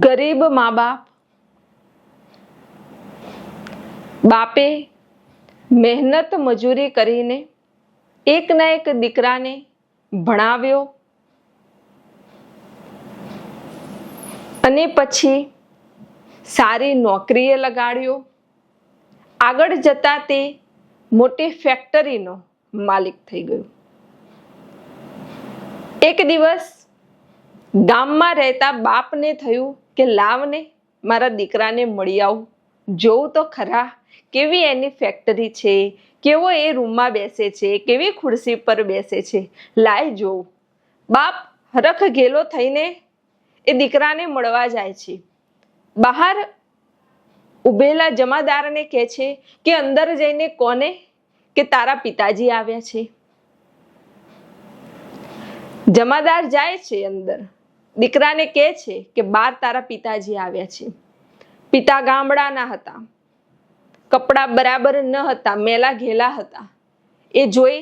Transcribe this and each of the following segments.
ગરીબ મા બાપે મહેનત મજૂરી કરીને એક ના એક દીકરાને ભણાવ્યો અને પછી સારી નોકરીએ લગાડ્યો. આગળ જતા તે મોટી ફેક્ટરીનો માલિક થઈ ગયો. એક દિવસ ગામમાં રહેતા બાપને થયું કે લાવને મારા દીકરાને મળી આવું, જોઉં તો ખરા કેવી એની ફેક્ટરી છે, કેવો એ રૂમમાં બેસે છે, કેવી ખુરશી પર બેસે છે, લાય જોઉં. બાપ હરખ ઘેલો થઈને એ દીકરાને મળવા જાય છે. બહાર ઉભેલા જમાદારને કહે છે કે અંદર જઈને કોને કે તારા પિતાજી આવ્યા છે. જમાદાર જાય છે અંદર, દીકરાને કહે છે કે બાર તારા પિતાજી આવ્યા છે. પિતા ગામડાના હતા, કપડા બરાબર ન હતા, મેલા ઘેલા હતા. એ જોઈ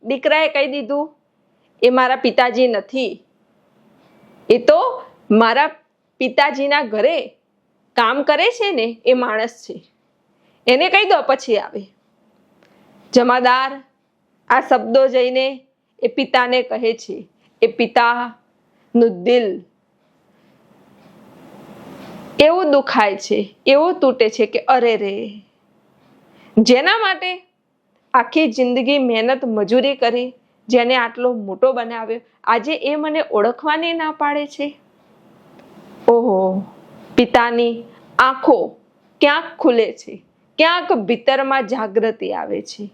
દીકરાએ કહી દીધું, એ મારા પિતાજી નથી, એ તો મારા પિતાજીના ઘરે કામ કરે છે ને એ માણસ છે, એને કહી દો પછી આવે. જમાદાર આ શબ્દો જઈને એ પિતાને કહે છે. એ પિતાનું દિલ એવું દુખાય છે, એવું તૂટે છે કે અરે રે, જેના માટે આખી જિંદગી મહેનત મજૂરી કરી, જેને આટલો મોટો બનાવ્યો, આજે એ મને ઓળખવાની ના પાડે છે. ઓહો, પિતાની આંખો ક્યાંક ખુલે છે, ક્યાંક ભીતરમાં જાગૃતિ આવે છે,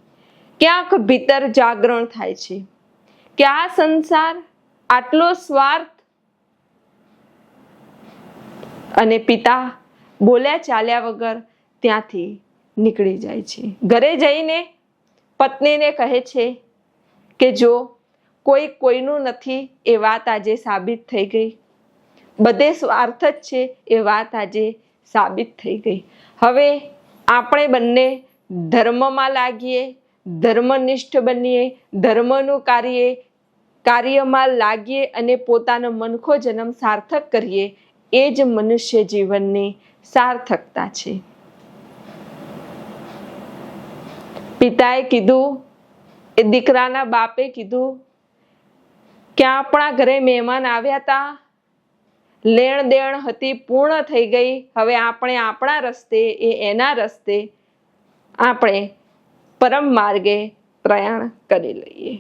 ક્યાંક ભીતર જાગરણ થાય છે કે આ સંસાર આટલો સ્વાર્થ. અને પિતા બોલ્યા ચાલ્યા વગર ત્યાંથી નીકળી જાય છે. ઘરે જઈને પત્નીને કહે છે કે જો કોઈ કોઈનું નથી એ વાત આજે સાબિત થઈ ગઈ, બધે સ્વાર્થ જ છે એ વાત આજે સાબિત થઈ ગઈ. હવે આપણે બંને ધર્મમાં લાગીએ, ધર્મનિષ્ઠ બનીએ, ધર્મનું કાર્યમાં લાગીએ અને પોતાનો મનખો જન્મ સાર્થક કરીએ. એ જ મનુષ્ય જીવનની સાર્થકતા છે. પિતાએ કીધું, એ દીકરાના બાપે કીધું કે આપણા ઘરે મહેમાન આવ્યા હતા, લેણ દેણ હતી પૂર્ણ થઈ ગઈ, હવે આપણે આપણા રસ્તે, એ એના રસ્તે, આપણે પરમ માર્ગે પ્રયાણ કરી લઈએ.